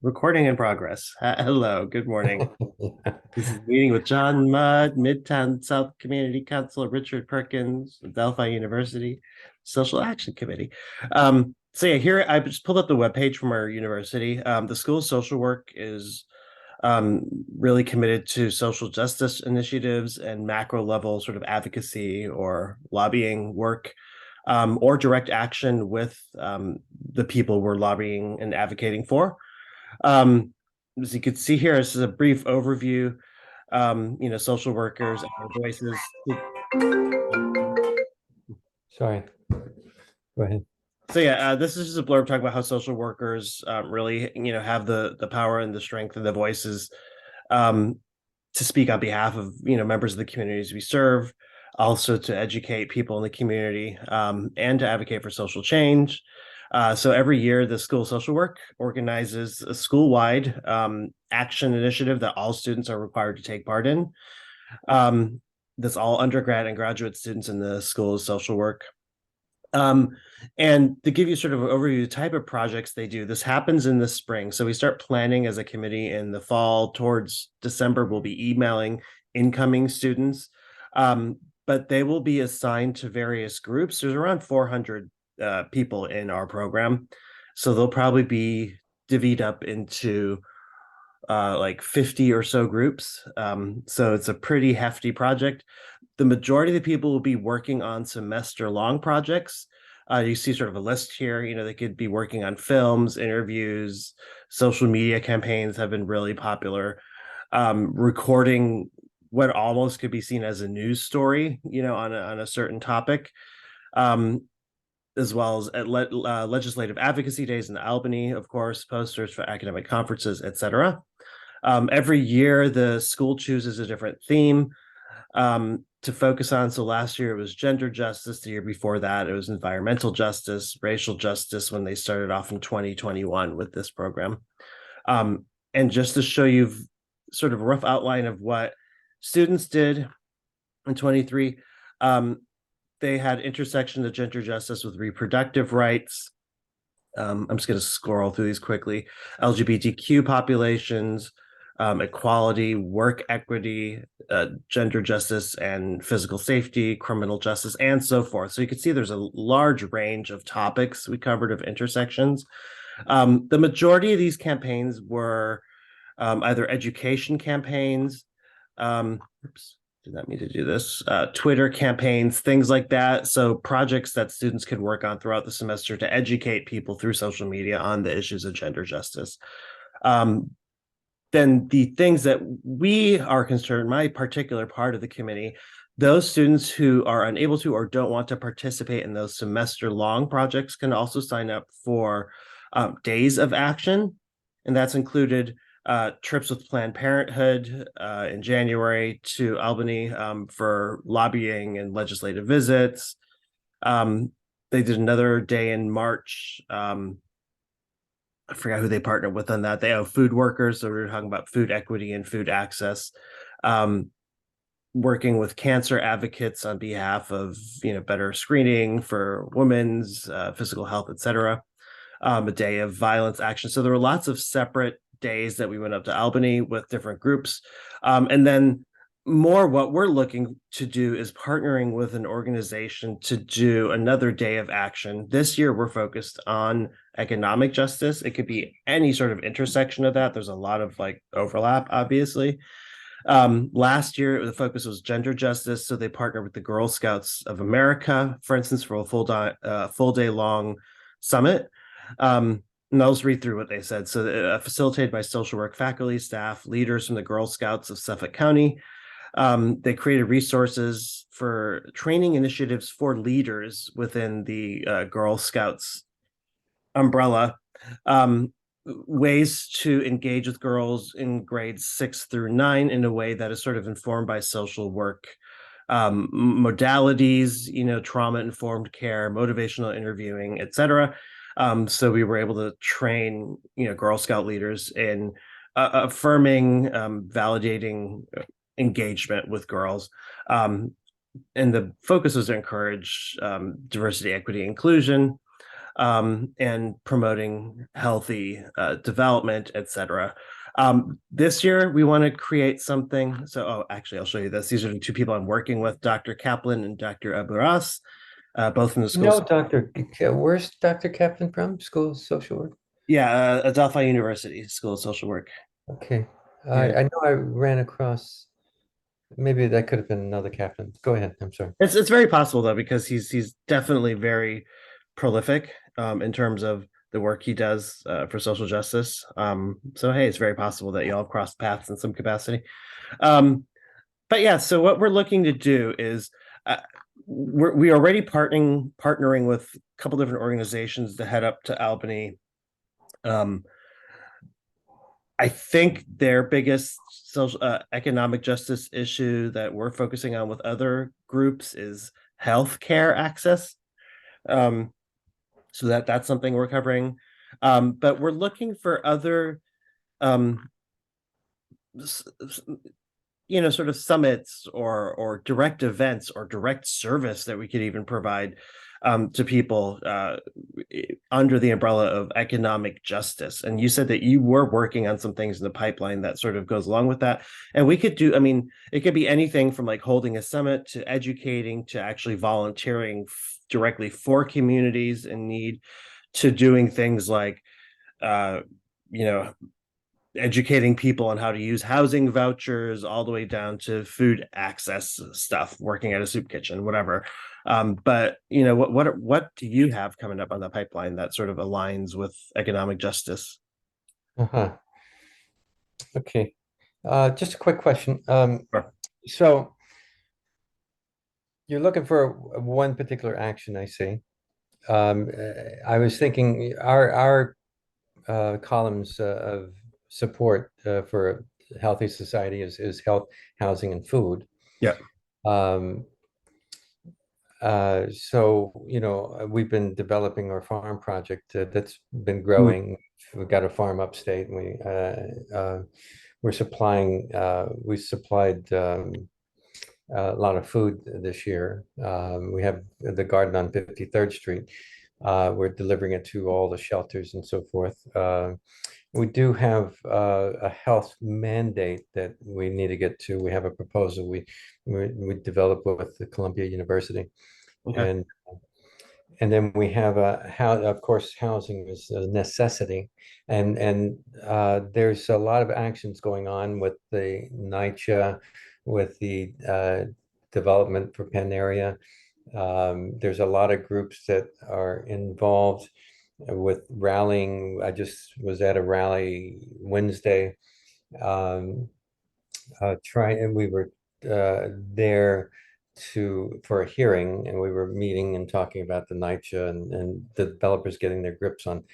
Recording in progress. Hello, good morning. This is a meeting with John Mudd, Midtown South Community Council, Richard Perkins, Adelphi University, Social Action Committee. So yeah, here I just pulled up the webpage from our university. The School of Social Work is really committed to social justice initiatives and macro level sort of advocacy or lobbying work, or direct action with the people we're lobbying and advocating for. As you can see here, this is a brief overview. Social workers, our voices. Sorry, go ahead. So yeah, this is just a blurb talking about how social workers really, have the power and the strength and the voices um, to speak on behalf of members of the communities we serve, also to educate people in the community and to advocate for social change. So every year, the School of Social Work organizes a school-wide action initiative that all students are required to take part in. That's all undergrad and graduate students in the School of Social Work. And to give you sort of an overview, the type of projects they do, this happens in the spring. So we start planning as a committee in the fall. Towards December, we'll be emailing incoming students, but they will be assigned to various groups. There's around 400 people in our program. So they'll probably be divvied up into like 50 or so groups. So it's a pretty hefty project. The majority of the people will be working on semester long projects. You see sort of a list here. They could be working on films, interviews, social media campaigns have been really popular. Recording what almost could be seen as a news story, on a certain topic. As well as at legislative advocacy days in Albany, of course, posters for academic conferences, etc. Every year, the school chooses a different theme to focus on. So last year it was gender justice. The year before that, it was environmental justice, racial justice when they started off in 2021 with this program. And just to show you sort of a rough outline of what students did in 23, they had intersection of gender justice with reproductive rights. I'm just going to scroll through these quickly. LGBTQ populations, equality, work equity, gender justice and physical safety, criminal justice, and so forth. So you can see there's a large range of topics we covered of intersections. The majority of these campaigns were either education campaigns, oops, did not mean to do this, Twitter campaigns, things like that. So projects that students could work on throughout the semester to educate people through social media on the issues of gender justice. Then the things that we are concerned, my particular part of the committee, those students who are unable to or don't want to participate in those semester-long projects can also sign up for days of action. And that's included trips with Planned Parenthood in January to Albany for lobbying and legislative visits. They did another day in March. I forgot who they partnered with on that. They have food workers. So we were talking about food equity and food access. Working with cancer advocates on behalf of, better screening for women's physical health, et cetera. A day of violence action. So there were lots of separate days that we went up to Albany with different groups. And then more what we're looking to do is partnering with an organization to do another day of action. This year, we're focused on economic justice. It could be any sort of intersection of that. There's a lot of overlap, obviously. Last year, the focus was gender justice. So they partnered with the Girl Scouts of America, for instance, for a full day long summit. And I'll just read through what they said. So facilitated by social work faculty, staff, leaders from the Girl Scouts of Suffolk County. They created resources for training initiatives for leaders within the Girl Scouts umbrella, ways to engage with girls in grades 6 through 9 in a way that is sort of informed by social work modalities, trauma-informed care, motivational interviewing, etc. So we were able to train, Girl Scout leaders in affirming, validating engagement with girls. And the focus was to encourage diversity, equity, inclusion. and promoting healthy development, etc. This year, we want to create something. So, oh, actually, I'll show you this. These are the two people I'm working with, Dr. Kaplan and Dr. Aburas, both from the No, schools. Where's Dr. Kaplan from? School of Social Work. Yeah, Adelphi University School of Social Work. Okay. Yeah. I know I ran across, maybe that could have been another Kaplan. Go ahead. I'm sorry. It's very possible though, because he's definitely very prolific in terms of the work he does for social justice. So hey, it's very possible that y'all have crossed paths in some capacity. Um, but yeah, so what we're looking to do is uh, we already partnering with a couple different organizations to head up to Albany. Um, I think their biggest social economic justice issue that we're focusing on with other groups is healthcare access. Um, so that's something we're covering. But we're looking for other um, sort of summits or direct events or direct service that we could even provide to people under the umbrella of economic justice. And you said that you were working on some things in the pipeline that sort of goes along with that. And we could do, I mean, it could be anything from like holding a summit to educating to actually volunteering directly for communities in need to doing things like uh, you know educating people on how to use housing vouchers all the way down to food access stuff, working at a soup kitchen, whatever. But what do you have coming up on the pipeline that sort of aligns with economic justice? Uh-huh. Okay. Just a quick question. Sure. So you're looking for one particular action, I see. I was thinking our columns of support for a healthy society is health, housing, and food. Yeah. Um, so, we've been developing our farm project that's been Mm. growing. We've got a farm upstate, and we supplied a lot of food this year. We have the garden on 53rd Street. We're delivering it to all the shelters and so forth. We do have a health mandate that we need to get to. We have a proposal we developed with the Columbia University, Okay. and then we have how, of course, housing is a necessity, and there's a lot of actions going on with the NYCHA, with the development for Penn area. There's a lot of groups that are involved with rallying. I just was at a rally Wednesday, um, and we were there for a hearing, and we were meeting and talking about the NYCHA and the developers getting their grips on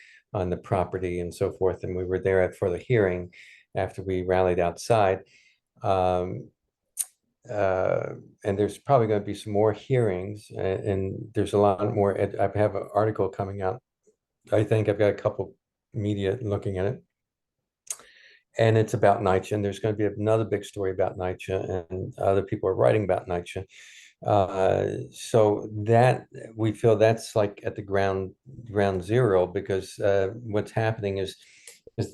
the property and so forth. And we were there for the hearing after we rallied outside. Um, and there's probably going to be some more hearings, and there's a lot more. I have an article coming out. I think I've got a couple media looking at it, and it's about NYCHA. And there's going to be another big story about NYCHA, and other people are writing about NYCHA. So that we feel that's like at the ground zero, because what's happening is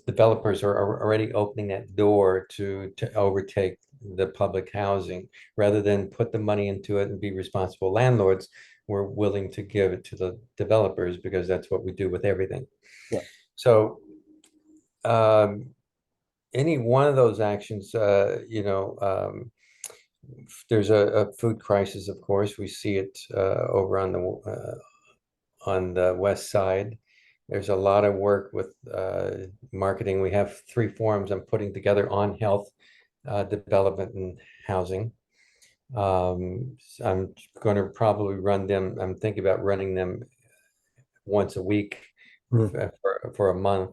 developers are already opening that door to overtake the public housing. Rather than put the money into it and be responsible landlords, we're willing to give it to the developers, because that's what we do with everything. Yeah. So any one of those actions, there's a food crisis, of course. We see it over on the west side. There's a lot of work with marketing. We have 3 forums I'm putting together on health, development, and housing. I'm going to probably run them. I'm thinking about running them once a week Mhm. for a month,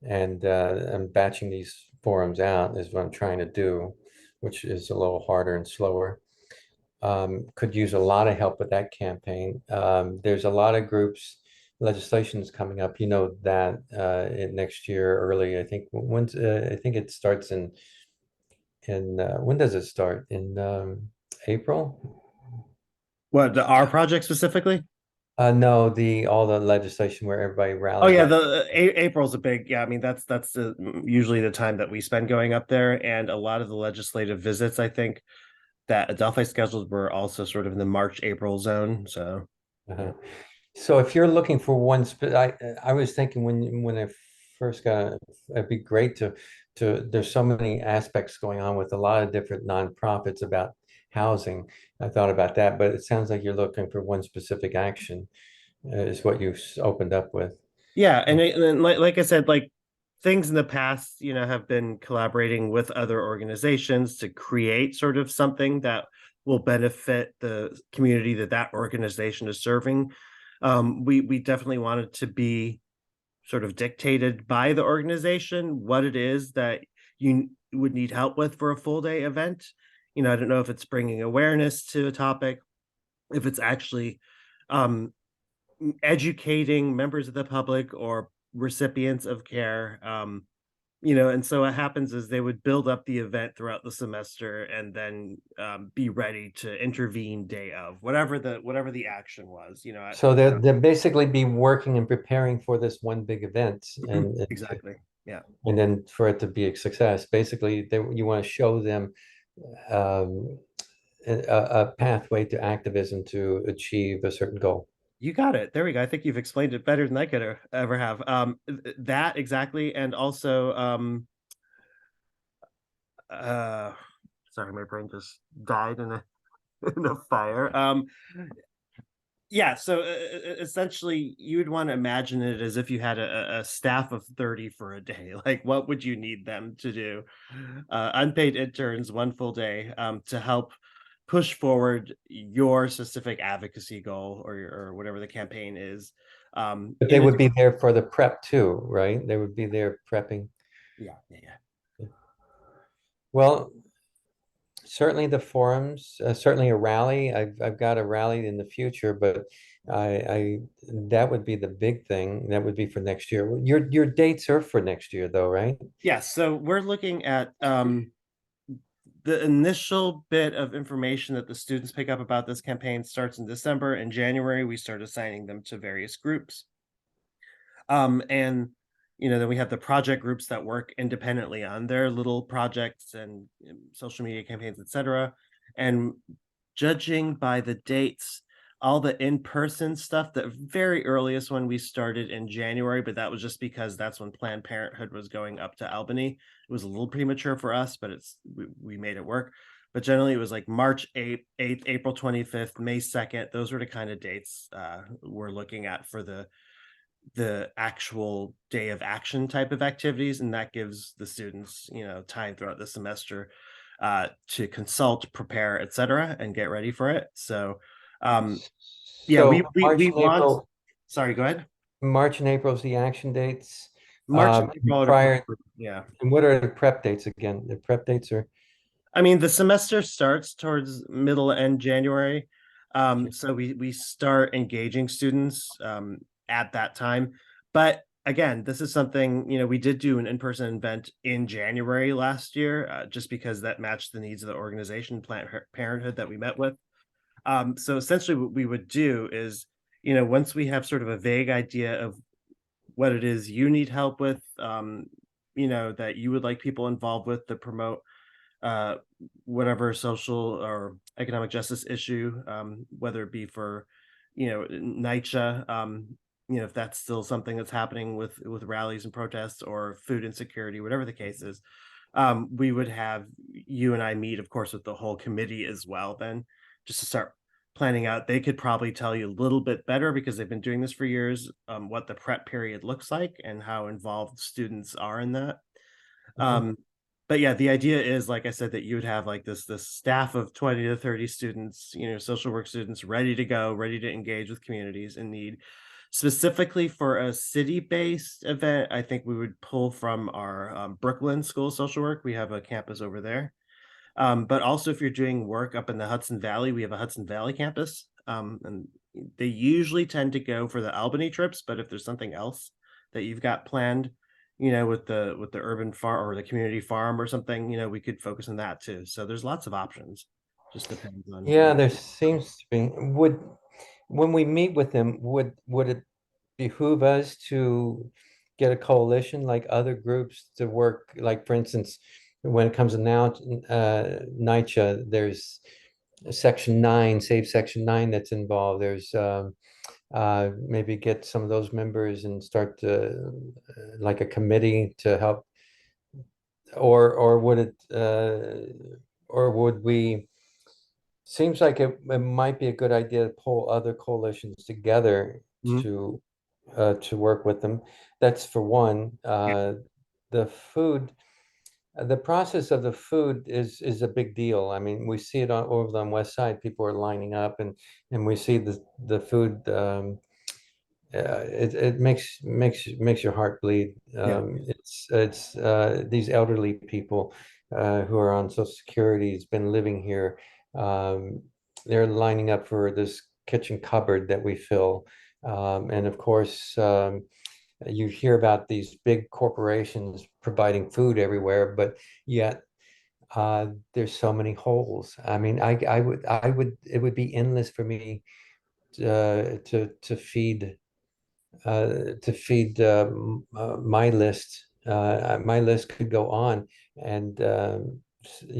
and I'm batching these forums out is what I'm trying to do, which is a little harder and slower. Could use a lot of help with that campaign. There's a lot of groups, legislation is coming up, that next year early. I think I think it starts in when does it start? In April? What our project specifically? No, all the legislation where everybody Oh rallies yeah, up. the April's a big, yeah. I mean, usually the time that we spend going up there, and a lot of the legislative visits, I think, that Adelphi scheduled were also sort of in the March April zone. So yeah. Uh-huh. So if you're looking for I was thinking when I first got it'd be great to there's so many aspects going on with a lot of different nonprofits about housing. I thought about that, but it sounds like you're looking for one specific action, is what you opened up with. Yeah, and like I said, like things in the past, have been collaborating with other organizations to create sort of something that will benefit the community that that organization is serving. We definitely wanted to be sort of dictated by the organization what it is that you would need help with for a full day event. I don't know if it's bringing awareness to a topic, if it's actually um, educating members of the public or recipients of care. And so what happens is they would build up the event throughout the semester and then be ready to intervene day of whatever the action was. So they'll basically be working and preparing for this one big event, Exactly. Yeah. and then for it to be a success. Basically, you want to show them um, a pathway to activism to achieve a certain goal. You got it. There we go. I think you've explained it better than I could ever have. That exactly, and also, uh, sorry, my brain just died in a in a fire. Yeah. So essentially, you would want to imagine it as if you had a staff of 30 for a day. Like, what would you need them to do? Unpaid interns, one full day, to help push forward your specific advocacy goal or whatever the campaign is. But they In would be addition, there for the prep too, right? They would be there prepping. yeah, yeah, yeah. Well, certainly the forums, certainly a rally. I've got a rally in the future, but I that would be the big thing. That would be for next year. Your dates are for next year, though, right? Yeah, so we're looking at the initial bit of information that the students pick up about this campaign starts in December. In January, we start assigning them to various groups. And then we have the project groups that work independently on their little projects and social media campaigns, etc. And judging by the dates, all the in-person stuff, the very earliest one we started in January, but that was just because that's when Planned Parenthood was going up to Albany. It was a little premature for us, but we made it work. But generally, it was like March 8th, April 25th, May 2nd. Those were the kind of dates we're looking at for the actual day of action type of activities, and that gives the students time throughout the semester to consult, prepare, etc., and get ready for it. So yeah, So we want, sorry, go ahead. March and April is the action dates. March and April are the prep Prior, group. Yeah, and what are the prep dates again? The prep dates are I mean, the semester starts towards middle and January. So we start engaging students at that time. But again, this is something, we did do an in-person event in January last year, just because that matched the needs of the organization, Planned Parenthood, that we met with. So essentially what we would do is, once we have sort of a vague idea of what it is you need help with, that you would like people involved with to promote uh, whatever social or economic justice issue, whether it be for, NYCHA, if that's still something that's happening with rallies and protests, or food insecurity, whatever the case is. We would have you and I meet, of course, with the whole committee as well, then just to start planning out. They could probably tell you a little bit better because they've been doing this for years, what the prep period looks like and how involved students are in that. mhm. But yeah, the idea is, like I said, that you would have like this staff of 20 to 30 students, social work students ready to go, ready to engage with communities in need. Specifically for a city-based event, I think we would pull from our Brooklyn School of Social Work. We have a campus over there. But also if you're doing work up in the Hudson Valley, we have a Hudson Valley campus. And they usually tend to go for the Albany trips, but if there's something else that you've got planned, with the urban farm or the community farm or something, we could focus on that too. So there's lots of options. Just depends on Yeah, there seems to be. when we meet with them, would it behoove us to get a coalition like other groups to work, like for instance, when it comes to now NYCHA, there's Section 9, Save Section 9 that's involved. There's maybe get some of those members and start like a committee to help, or would it or would we? Seems like it might be a good idea to pull other coalitions together Mhm. to work with them. That's for one. Yeah. The food, the process of the food is a big deal. I mean, we see it over on West Side. People are lining up, and we see the food. It makes your heart bleed. Yeah. It's these elderly people who are on Social Security, has been living here. Um, they're lining up for this kitchen cupboard that we fill, and of course, you hear about these big corporations providing food everywhere, but yet there's so many holes. I mean, I would it would be endless for me to feed my list. My list could go on, and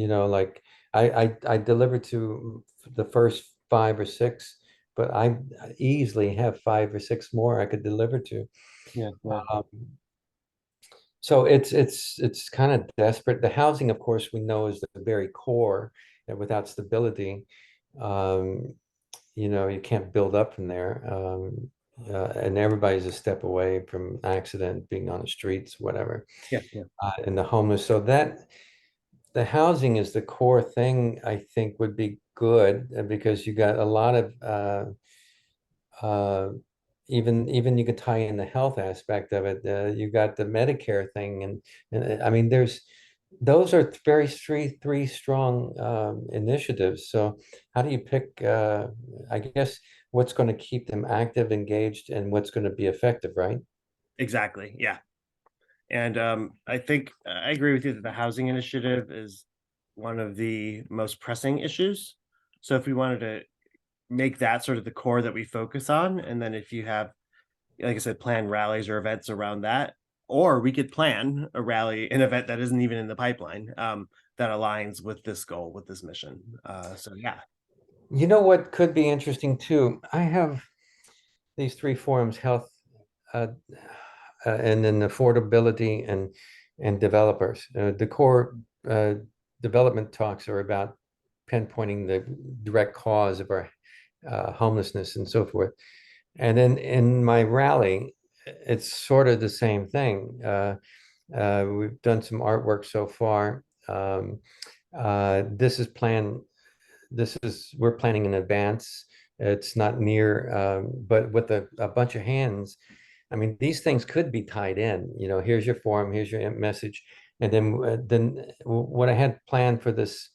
like I deliver to the first five or six, but I easily have five or six more I could deliver to. Yeah. Yeah. Um, so it's kind of desperate. The housing, of course, we know is the very core, and without stability, um, you can't build up from there. And everybody's a step away from accident, being on the streets, whatever, Yeah. Yeah. and the homeless. So that the housing is the core thing, I think would be good because you got a lot of uh, even you could tie in the health aspect of it. You got the Medicare thing, and I mean, those are very three strong initiatives. So how do you pick? I guess what's going to keep them active, engaged, and what's going to be effective, right? Exactly. Yeah. And I think I agree with you that the housing initiative is one of the most pressing issues. So if we wanted to make that sort of the core that we focus on, and then if you have, like I said, plan rallies or events around that, or we could plan a rally, an event that isn't even in the pipeline, that aligns with this goal, with this mission. So yeah. You know what could be interesting too? I have these three forums: health, uh, and then affordability and developers. The core development talks are about pinpointing the direct cause of our homelessness and so forth. And then in my rally, it's sort of the same thing. We've done some artwork so far. This is planned. We're planning in advance. It's not near, but with a bunch of hands. I mean, these things could be tied in. Here's your form, here's your message, and then what I had planned for this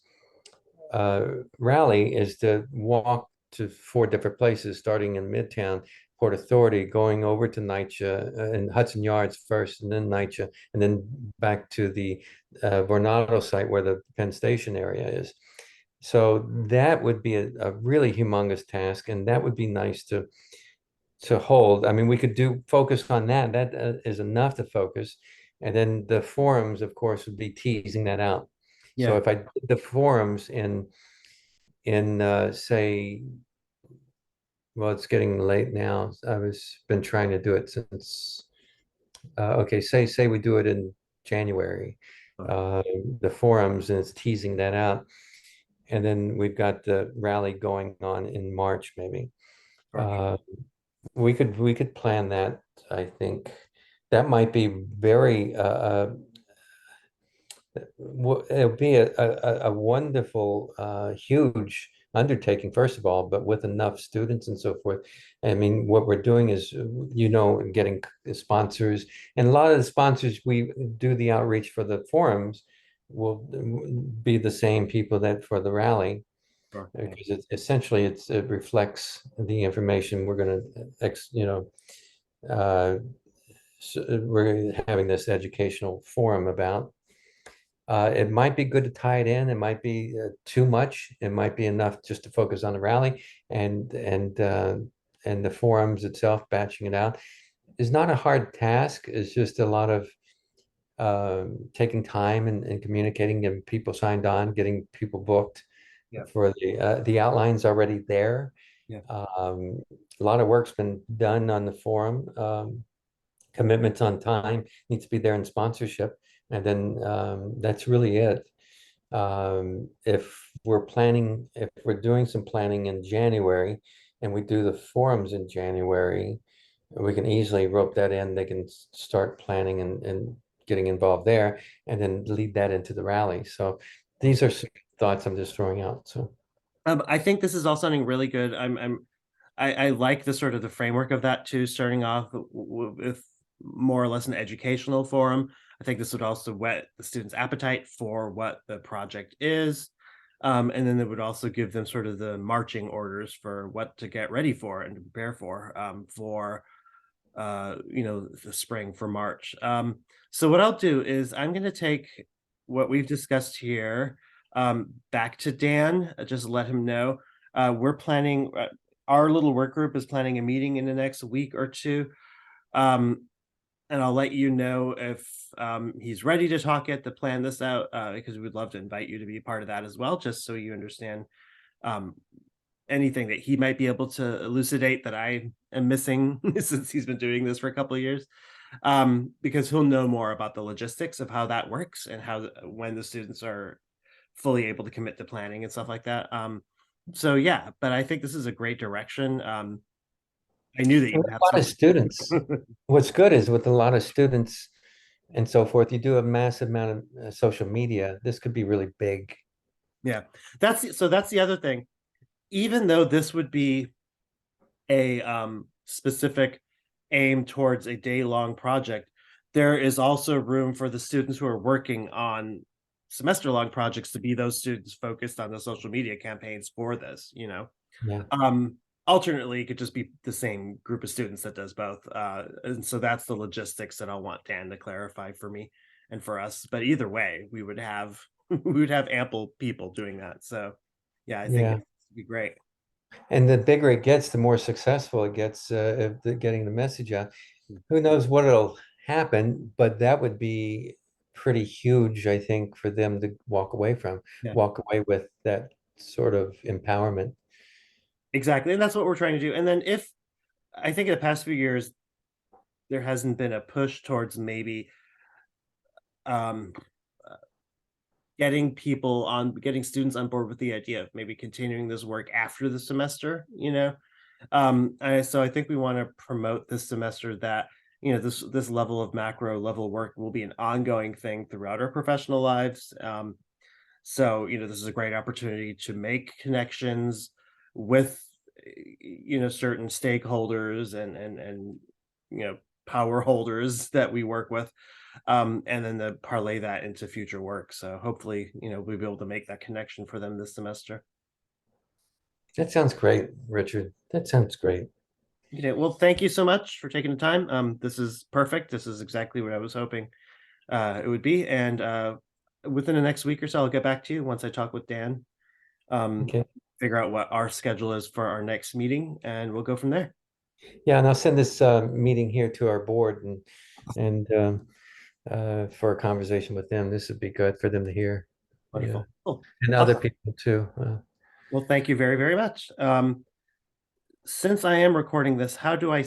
uh, rally is to walk to four different places, starting in Midtown, Port Authority, going over to NYCHA and Hudson Yards first, and then NYCHA, and then back to the Vornado site where the Penn Station area is. So that would be a really humongous task, and that would be nice to hold. I mean, we could do focus on that. That is enough to focus. And then the forums, of course, would be teasing that out. So Yeah. if I did the forums in say, well, it's getting late now. I was been trying to do it since okay, say we do it in January, uh, the forums, and it's teasing that out. And then we've got the rally going on in March, maybe. Perfect. Uh, we could plan that. I think that might be very it'll be a wonderful, huge undertaking, first of all, but with enough students and so forth. I mean, what we're doing is, getting sponsors, and a lot of the sponsors we do the outreach for the forums will be the same people that for the rally, Sure. Yeah. because essentially it reflects the information we're going to, uh, we're having this educational forum about. It might be good to tie it in. It might be too much. It might be enough just to focus on the rally, and and the forums itself, batching it out is not a hard task. It's just a lot of taking time and communicating, getting people signed on, getting people booked Yeah. for the outlines already there. Yeah. A lot of work's been done on the forum. Commitments on time needs to be there in sponsorship, and then that's really it. If we're doing some planning in January and we do the forums in January, we can easily rope that in. They can start planning and getting involved there and then lead that into the rally. So these are some thoughts I'm just throwing out. So I think this is all sounding really good. I like the sort of the framework of that too, starting off with more or less an educational forum. I think this would also whet the students' appetite for what the project is. And then it would also give them sort of the marching orders for what to get ready for and to prepare for the spring, for March. So what I'll do is I'm going to take what we've discussed here back to Dan, just let him know. We're planning, our little work group is planning a meeting in the next week or two. And I'll let you know if he's ready to talk it, to plan this out, because we'd love to invite you to be a part of that as well, just so you understand anything that he might be able to elucidate that I am missing since he's been doing this for a couple of years, because he'll know more about the logistics of how that works and how when the students are fully able to commit to planning and stuff like that. So yeah, but I think this is a great direction. I knew that you with would have a lot some. of students, what's good is with a lot of students and so forth, you do a massive amount of social media. This could be really big. Yeah, that's the other thing. Even though this would be a specific aim towards a day-long project, there is also room for the students who are working on semester-long projects to be those students focused on the social media campaigns for this, Yeah. alternately, it could just be the same group of students that does both. And so that's the logistics that I'll want Dan to clarify for me and for us. But either way, we would have we would have ample people doing that. So yeah, I think Yeah. it'd be great. And the bigger it gets, the more successful it gets getting the message out. Who knows what it'll happen, but that would be pretty huge, I think, for them to Yeah, walk away with that sort of empowerment. exactly. And that's what we're trying to do. And then if I think in the past few years, there hasn't been a push towards maybe um getting students on board with the idea of maybe continuing this work after the semester, so I think we want to promote this semester that this level of macro level work will be an ongoing thing throughout our professional lives. So this is a great opportunity to make connections with certain stakeholders and you know power holders that we work with, and then to parlay that into future work. So hopefully, we'll be able to make that connection for them this semester. That sounds great, Richard. That sounds great. Well, thank you so much for taking the time. This is perfect. This is exactly what I was hoping it would be. And within the next week or so, I'll get back to you once I talk with Dan, um, Okay. figure out what our schedule is for our next meeting, and we'll go from there. Yeah, and I'll send this meeting here to our board and for a conversation with them. This would be good for them to hear. Yeah, Wonderful. Cool. and other Awesome. people too. Well, thank you very, very much. Since I am recording this, how do I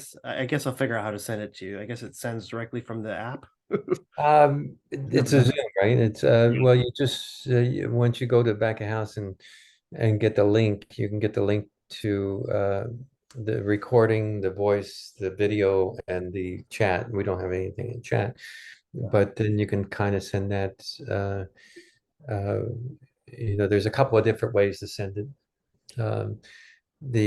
guess I'll figure out how to send it to you. I guess it sends directly from the app. It's a Zoom, right? It's well, you just once you go to back of house and get the link, you can get the link to the recording, the voice, the video, and the chat. We don't have anything in chat, but then you can kind of send that. Uh, there's a couple of different ways to send it. Um, the